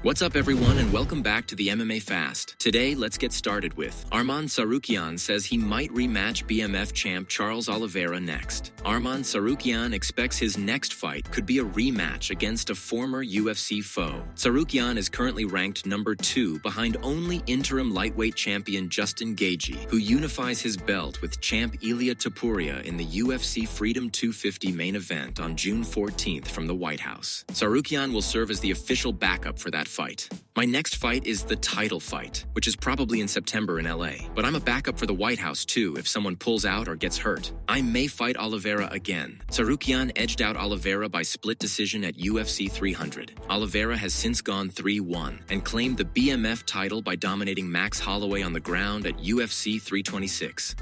What's up, everyone, and welcome back to the MMA Fast. Today, let's get started with Arman Tsarukyan says he might rematch BMF champ Charles Oliveira next. Arman Tsarukyan expects his next fight could be a rematch against a former UFC foe. Tsarukyan is currently ranked number 2 behind only interim lightweight champion Justin Gaethje, who unifies his belt with champ Ilia Topuria in the UFC Freedom 250 main event on June 14th from the White House. Tsarukyan will serve as the official backup for that fight. My next fight is the title fight, which is probably in September in LA. But I'm a backup for the White House too if someone pulls out or gets hurt. I may fight Oliveira again. Tsarukyan edged out Oliveira by split decision at UFC 300. Oliveira has since gone 3-1 and claimed the BMF title by dominating Max Holloway on the ground at UFC 326.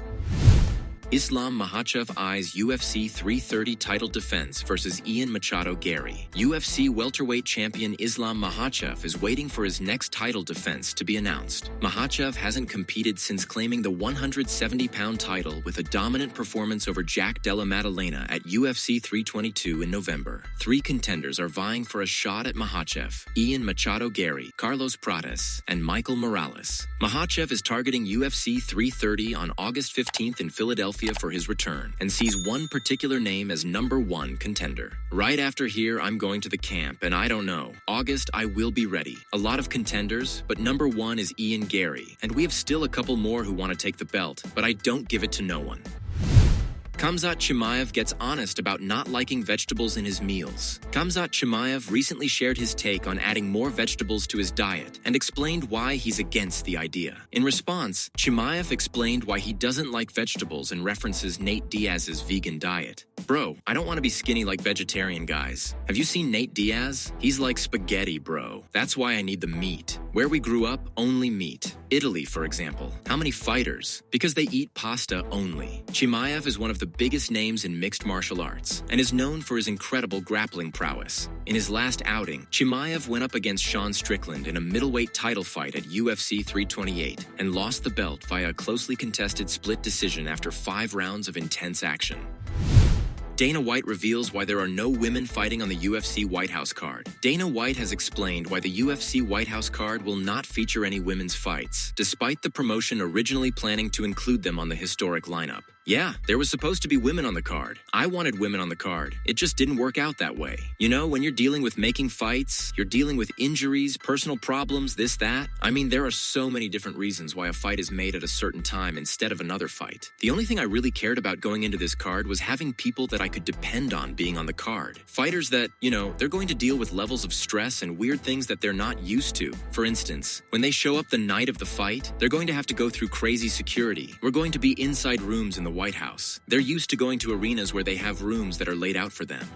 Islam Makhachev eyes UFC 330 title defense versus Machado Garry. UFC welterweight champion Islam Makhachev is waiting for his next title defense to be announced. Makhachev hasn't competed since claiming the 170-pound title with a dominant performance over Jack Della Maddalena at UFC 322 in November. 3 contenders are vying for a shot at Makhachev: Machado Garry, Carlos Prates, and Michael Morales. Makhachev is targeting UFC 330 on August 15th in Philadelphia for his return and sees one particular name as number 1 contender. Right after here, I'm going to the camp, and I don't know. August, I will be ready. A lot of contenders, but number 1 is Garry, and we have still a couple more who want to take the belt, but I don't give it to no one. Khamzat Chimaev gets honest about not liking vegetables in his meals. Khamzat Chimaev recently shared his take on adding more vegetables to his diet and explained why he's against the idea. In response, Chimaev explained why he doesn't like vegetables and references Nate Diaz's vegan diet. Bro, I don't want to be skinny like vegetarian guys. Have you seen Nate Diaz? He's like spaghetti, bro. That's why I need the meat. Where we grew up, only meat. Italy, for example. How many fighters? Because they eat pasta only. Chimaev is one of the biggest names in mixed martial arts and is known for his incredible grappling prowess. In his last outing, Chimaev went up against Sean Strickland in a middleweight title fight at UFC 328 and lost the belt via a closely contested split decision after 5 rounds of intense action. Dana White reveals why there are no women fighting on the UFC White House card. Dana White has explained why the UFC White House card will not feature any women's fights, despite the promotion originally planning to include them on the historic lineup. Yeah, there was supposed to be women on the card. I wanted women on the card. It just didn't work out that way. You know, when you're dealing with making fights, you're dealing with injuries, personal problems, this, that. I mean, there are so many different reasons why a fight is made at a certain time instead of another fight. The only thing I really cared about going into this card was having people that I could depend on being on the card. Fighters that, you know, they're going to deal with levels of stress and weird things that they're not used to. For instance, when they show up the night of the fight, they're going to have to go through crazy security. We're going to be inside rooms in the White House. They're used to going to arenas where they have rooms that are laid out for them.